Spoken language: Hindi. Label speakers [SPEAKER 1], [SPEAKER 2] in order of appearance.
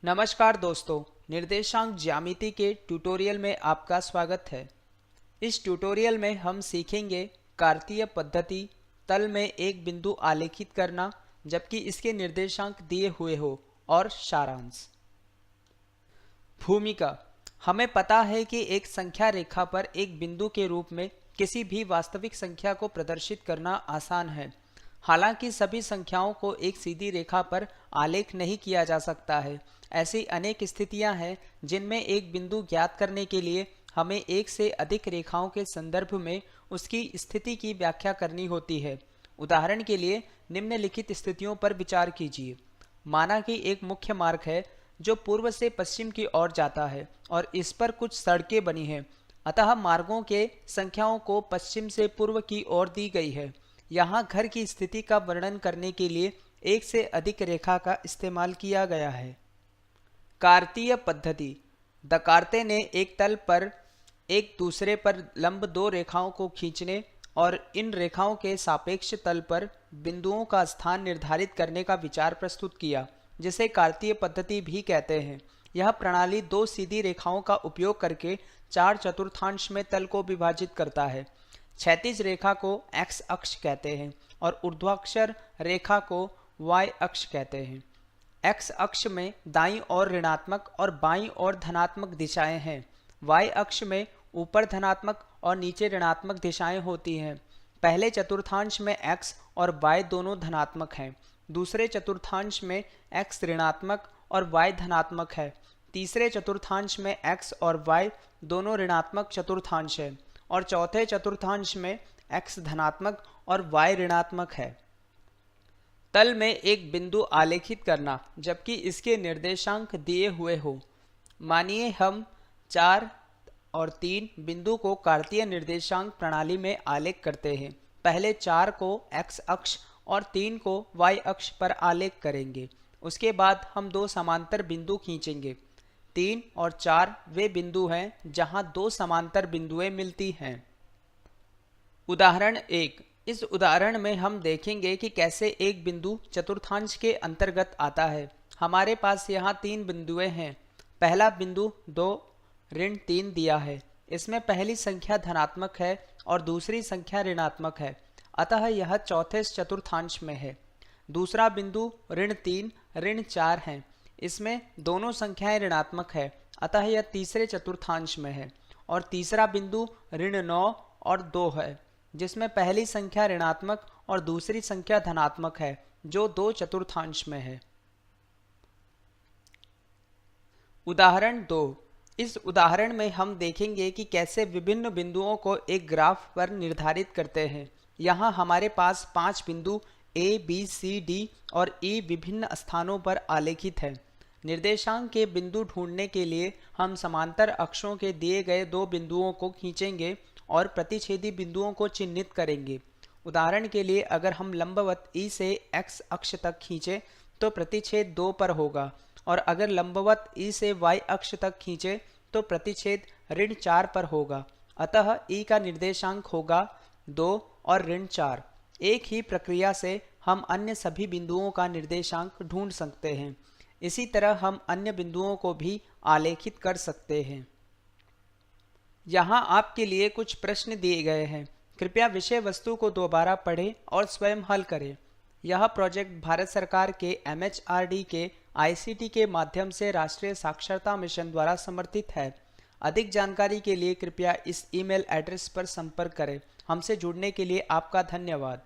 [SPEAKER 1] नमस्कार दोस्तों, निर्देशांक ज्यामिति के ट्यूटोरियल में आपका स्वागत है। इस ट्यूटोरियल में हम सीखेंगे कार्तीय पद्धति, तल में एक बिंदु आलेखित करना जबकि इसके निर्देशांक दिए हुए हो और सारांश। भूमिका। हमें पता है कि एक संख्या रेखा पर एक बिंदु के रूप में किसी भी वास्तविक संख्या को प्रदर्शित करना आसान है। हालांकि सभी संख्याओं को एक सीधी रेखा पर आलेख नहीं किया जा सकता है। ऐसी अनेक स्थितियां हैं जिनमें एक बिंदु ज्ञात करने के लिए हमें एक से अधिक रेखाओं के संदर्भ में उसकी स्थिति की व्याख्या करनी होती है। उदाहरण के लिए निम्नलिखित स्थितियों पर विचार कीजिए। माना कि एक मुख्य मार्ग है जो पूर्व से पश्चिम की ओर जाता है और इस पर कुछ सड़कें बनी हैं। अतः मार्गों के संख्याओं को पश्चिम से पूर्व की ओर दी गई है। यहाँ घर की स्थिति का वर्णन करने के लिए एक से अधिक रेखा का इस्तेमाल किया गया है। कार्तीय पद्धति। दकार्ते ने एक तल पर एक दूसरे पर लंब दो रेखाओं को खींचने और इन रेखाओं के सापेक्ष तल पर बिंदुओं का स्थान निर्धारित करने का विचार प्रस्तुत किया, जिसे कार्तीय पद्धति भी कहते हैं। यह प्रणाली दो सीधी रेखाओं का उपयोग करके 4/4 में तल को विभाजित करता है। क्षैतिज रेखा को एक्स अक्ष कहते हैं और ऊर्ध्वाधर रेखा को वाई अक्ष कहते हैं। एक्स अक्ष में दाईं ओर ऋणात्मक और बाईं ओर धनात्मक दिशाएं हैं। वाई अक्ष में ऊपर धनात्मक और नीचे ऋणात्मक दिशाएं होती हैं। पहले चतुर्थांश में एक्स और वाई दोनों धनात्मक हैं। दूसरे चतुर्थांश में एक्स ऋणात्मक और वाई धनात्मक है। तीसरे चतुर्थांश में एक्स और वाई दोनों ऋणात्मक चतुर्थांश है और चौथे चतुर्थांश में एक्स धनात्मक और वाई ऋणात्मक है। तल में एक बिंदु आलेखित करना जबकि इसके निर्देशांक दिए हुए हो। मानिए हम 4 और 3 बिंदु को कार्तीय निर्देशांक प्रणाली में आलेख करते हैं। पहले 4 को एक्स अक्ष और 3 को वाई अक्ष पर आलेख करेंगे। उसके बाद हम दो समांतर बिंदु खींचेंगे। 3 और 4 वे बिंदु हैं जहां दो समांतर बिंदुएं मिलती हैं। उदाहरण 1। इस उदाहरण में हम देखेंगे कि कैसे एक बिंदु चतुर्थांश के अंतर्गत आता है। हमारे पास यहाँ 3 बिंदुएं हैं। पहला बिंदु 2 ऋण 3 दिया है। इसमें पहली संख्या धनात्मक है और दूसरी संख्या ऋणात्मक है, अतः यह चौथे चतुर्थांश में है। दूसरा बिंदु ऋण 3 ऋण 4 है। इसमें दोनों संख्याएं ऋणात्मक है, अतः यह तीसरे चतुर्थांश में है। और तीसरा बिंदु ऋण 9 और 2 है, जिसमें पहली संख्या ऋणात्मक और दूसरी संख्या धनात्मक है, जो 2 चतुर्थांश में है। उदाहरण 2। इस उदाहरण में हम देखेंगे कि कैसे विभिन्न बिंदुओं को एक ग्राफ पर निर्धारित करते हैं। यहाँ हमारे पास 5 बिंदु A, B, C, D और E विभिन्न स्थानों पर आलेखित हैं। निर्देशांक के बिंदु ढूंढने के लिए हम समांतर अक्षों के दिए गए दो बिंदुओं को खींचेंगे और प्रतिच्छेदी बिंदुओं को चिन्हित करेंगे। उदाहरण के लिए अगर हम लंबवत E से X अक्ष तक खींचे तो प्रतिच्छेद 2 पर होगा, और अगर लंबवत E से Y अक्ष तक खींचे तो प्रतिच्छेद ऋण 4 पर होगा। अतः E का निर्देशांक होगा 2 और ऋण 4। एक ही प्रक्रिया से हम अन्य सभी बिंदुओं का निर्देशांक ढूंढ सकते हैं। इसी तरह हम अन्य बिंदुओं को भी आलेखित कर सकते हैं। यहाँ आपके लिए कुछ प्रश्न दिए गए हैं। कृपया विषय वस्तु को दोबारा पढ़ें और स्वयं हल करें। यह प्रोजेक्ट भारत सरकार के MHRD के ICT के माध्यम से राष्ट्रीय साक्षरता मिशन द्वारा समर्थित है। अधिक जानकारी के लिए कृपया इस ईमेल एड्रेस पर संपर्क करें। हमसे जुड़ने के लिए आपका धन्यवाद।